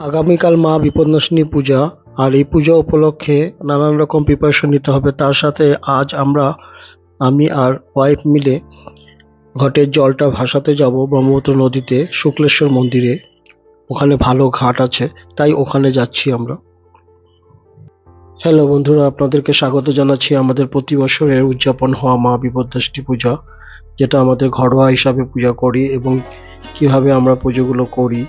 আগামীকাল মা বিপন্ননাশিনী পূজা, আর এই পূজা উপলক্ষে নানান রকম প্রিপারেশন নিতে হবে। তার সাথে আজ আমি আর ওয়াইফ মিলে ঘটের জলটা ভাসাতে যাব ব্রহ্মপুত্র নদীতে শুক্লেশ্বর মন্দিরে। ওখানে ভালো ঘাট আছে, তাই ওখানে যাচ্ছি আমরা। হ্যালো বন্ধুরা, আপনাদেরকে স্বাগত জানাচ্ছি আমাদের প্রতি বছরের উদযাপন হওয়া মা বিপন্ননাশিনী পূজা, যেটা আমাদের ঘরোয়া হিসাবে পূজা করি এবং কিভাবে আমরা পুজোগুলো করি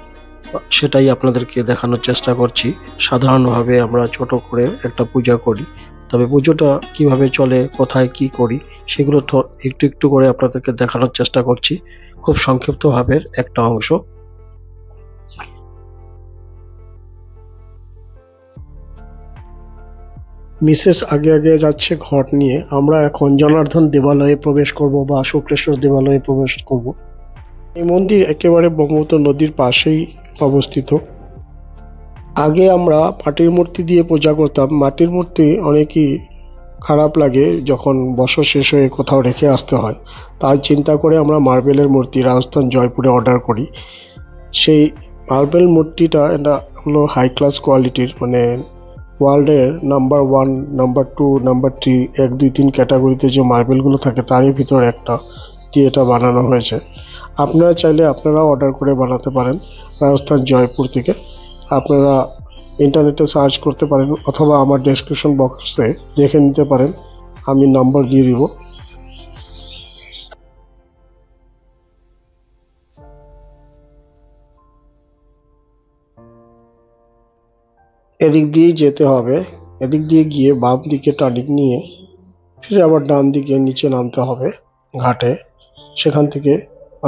সেটাই আপনাদেরকে দেখানোর চেষ্টা করছি। সাধারণভাবে আমরা ছোট করে একটা পূজা করি, তবে পুজোটা কিভাবে চলে, কোথায় কি করি, সেগুলো একটু একটু করে আপনাদেরকে দেখানোর চেষ্টা করছি, খুব সংক্ষিপ্তভাবে একটা অংশ। মিসেস আগে আগে যাচ্ছে ঘট নিয়ে। আমরা এখন জনার্দন দেবালয়ে প্রবেশ করব বা শুক্লেশ্বর দেবালয়ে প্রবেশ করব। এই মন্দির একেবারে ব্রহ্মপুত্র নদীর পাশেই অবস্থিত। আগে আমরা মাটির মূর্তি দিয়ে পূজা করতাম। মাটির মূর্তি অনেকই খারাপ লাগে যখন বছর শেষ হয়ে কোথাও রেখে আসতে হয়, তাই চিন্তা করে আমরা মার্বেলের মূর্তি রাজস্থান জয়পুরে অর্ডার করি। সেই মার্বেল মূর্তিটা এটা হলো হাই ক্লাস কোয়ালিটির, মানে ওয়ার্ল্ডের number one, number two, number three, 1, 2, 3 ক্যাটাগরিতে যে মার্বেলগুলো থাকে তারই ভিতর একটা দিয়ে এটা বানানো হয়েছে। আপনারা চাইলে আপনারাও অর্ডার করে বানাতে পারেন রাজস্থান জয়পুর থেকে। আপনারা ইন্টারনেটে সার্চ করতে পারেন অথবা আমার ডেসক্রিপশন বক্সে দেখে নিতে পারেন, আমি নাম্বার দিয়ে দিব। এদিক দিয়েই যেতে হবে। এদিক দিয়ে গিয়ে বাম দিকে টার্নিং নিয়ে ফিরে আবার ডান দিকে নিচে নামতে হবে ঘাটে। সেখান থেকে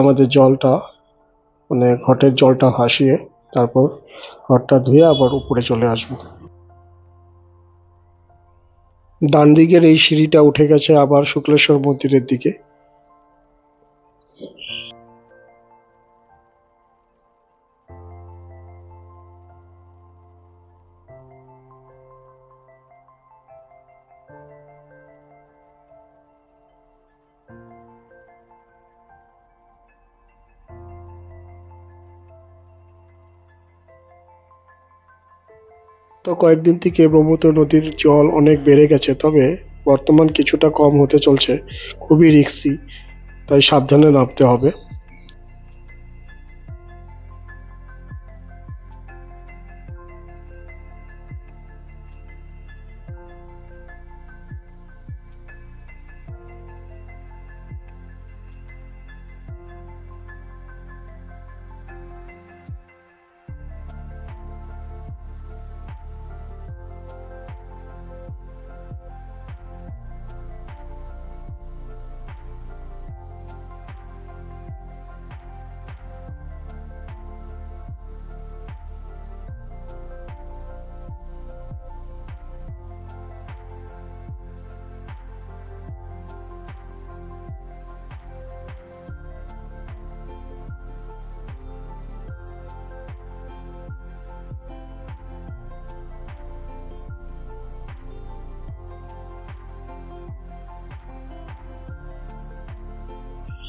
আমাদের জলটা, মানে ঘটের জলটা ভাসিয়ে তারপর ঘরটা ধুয়ে আবার উপরে চলে আসবো। ডান দিকের এই সিঁড়িটা উঠে গেছে আবার শুক্লেশ্বর মন্দিরের দিকে। তো কয়েকদিন থেকে ব্রহ্মপুত্র নদীর জল অনেক বেড়ে গেছে, তবে বর্তমান কিছুটা কম হতে চলছে। খুবই রিস্কি, তাই সাবধানে নামতে হবে।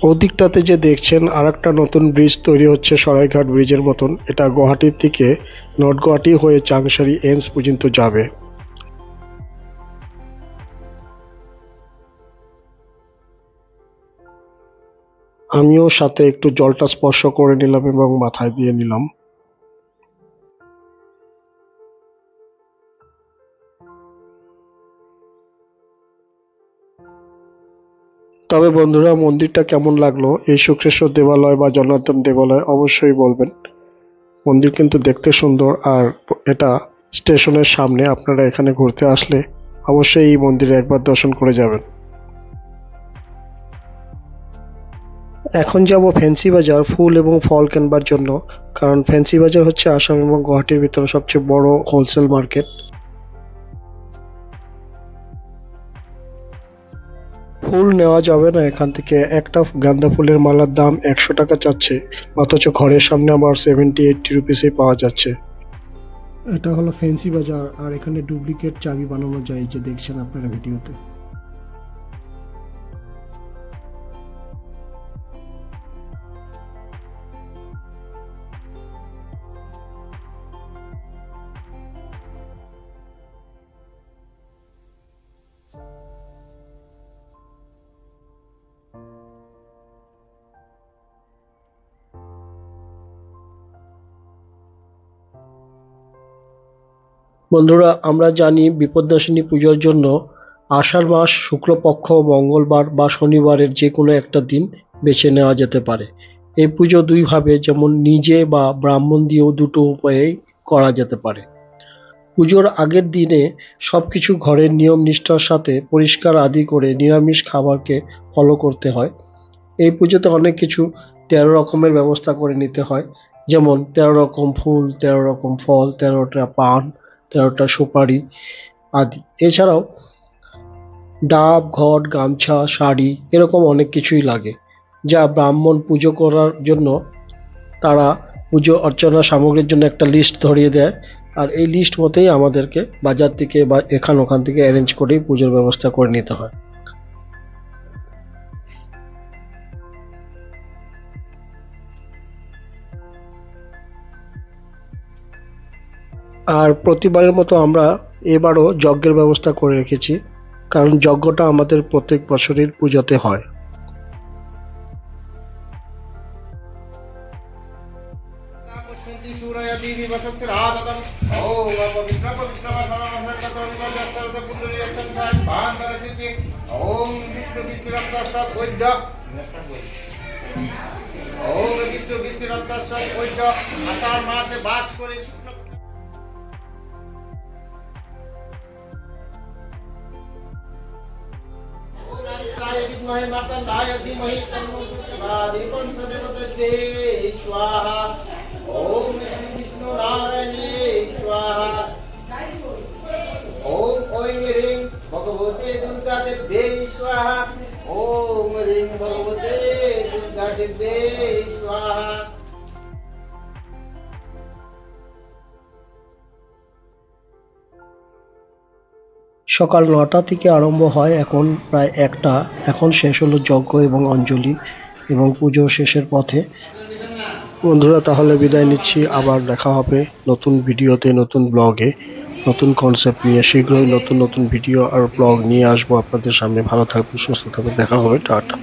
ওদিকটাতে যে দেখছেন আর একটা নতুন ব্রিজ তৈরি হচ্ছে, সরাইঘাট ব্রিজের মতন। এটা গুয়াহাটির থেকে নর্থ গুয়াহাটি হয়ে চাংসারি এইমস পর্যন্ত যাবে। আমিও সাথে একটু জলটা স্পর্শ করে নিলাম এবং মাথায় দিয়ে নিলাম। তবে বন্ধুরা, মন্দিরটা কেমন লাগলো, এই শুক্রেশ্বর দেবালয় বা জনার্দন দেবালয়, অবশ্যই বলবেন। মন্দির কিন্তু দেখতে সুন্দর, আর এটা স্টেশনের সামনে। আপনারা এখানে ঘুরতে আসলে অবশ্যই এই মন্দিরে একবার দর্শন করে যাবেন। এখন যাব ফ্যান্সি বাজার ফুল এবং ফল কেনবার জন্য, কারণ ফ্যান্সি বাজার হচ্ছে আসাম এবং গুয়াহাটির ভিতরে সবচেয়ে বড় হোলসেল মার্কেট। ফুল নেওয়া যাবে না এখান থেকে। একটা গাঁদা ফুলের মালার দাম 100 টাকা চাচ্ছে, অথচ ঘরের সামনে আমার 70-80 রুপিসে পাওয়া যাচ্ছে। এটা হলো ফ্যান্সি বাজার, আর এখানে ডুপ্লিকেট চাবি বানানো যায়, যে দেখছেন আপনারা ভিডিওতে। বন্ধুরা, আমরা জানি বিপদ্নাশিনী পুজোর জন্য আষাঢ় মাস শুক্লপক্ষ মঙ্গলবার বা শনিবারের যে কোনো একটা দিন বেছে নেওয়া যেতে পারে। এই পুজো দুইভাবে, যেমন নিজে বা ব্রাহ্মণ দিয়েও দুটো উপায়েই করা যেতে পারে। পুজোর আগের দিনে সবকিছু ঘরের নিয়ম নিষ্ঠার সাথে পরিষ্কার আদি করে নিরামিষ খাবারকে ফলো করতে হয়। এই পুজোতে অনেক কিছু 13 রকমের ব্যবস্থা করে নিতে হয়, যেমন 13 রকম ফুল, 13 রকম ফল, 13টা পান, 13টা সুপারি আদি। এছাড়াও ডাব, ঘট, গামছা, শাড়ি এরকম অনেক কিছুই লাগে, যা ব্রাহ্মণ পুজো করার জন্য তারা পুজো অর্চনা সামগ্রীর জন্য একটা লিস্ট ধরিয়ে দেয়, আর এই লিস্ট মতেই আমাদেরকে বাজার থেকে বা ওখান থেকে অ্যারেঞ্জ করেই পুজোর ব্যবস্থা করে নিতে হয়। আর প্রতিবারের মতো আমরা এবারও যজ্ঞের ব্যবস্থা করে রেখেছি, কারণ যজ্ঞটা আমাদের প্রত্যেক বছরের পুজোতে হয়। पश्यन्ति सूरयति विवसुक्षरादतम् ॐ पवित्रपवित्रपसरणसङ्गतविवजस्सर्वपुण्डरीयच्छं भान्तरशुचि ॐ विष्णुरक्तस्वद्वैद्य ॐ विष्णुरक्तस्वद्वैद्य आषाढ़ मासे बास करे शुक्ल ॐ विद्महे मार्तण्डाय धीमहि तन्नो प्रचोदयात् पंचदेवते स्वाहा ओम श्री विष्णु नारायणे स्वाहा ओम ऐं ह्रीं भगवते दुर्गा देव्यै स्वाहा ओम ह्रीं भगवते दुर्गा देव्यै स्वाहा। সকাল 9টা থেকে আরম্ভ হয়, এখন প্রায় 1টা। এখন শেষ হলো যজ্ঞ এবং অঞ্জলি এবং পুজো শেষের পথে। বন্ধুরা, তাহলে বিদায় নিচ্ছি। আবার দেখা হবে নতুন ভিডিওতে, নতুন ব্লগে, নতুন কনসেপ্ট নিয়ে। শীঘ্রই নতুন নতুন ভিডিও আর ব্লগ নিয়ে আসবো আপনাদের সামনে। ভালো থাকবেন, সুস্থ থাকবেন, দেখা হবে, টাটা।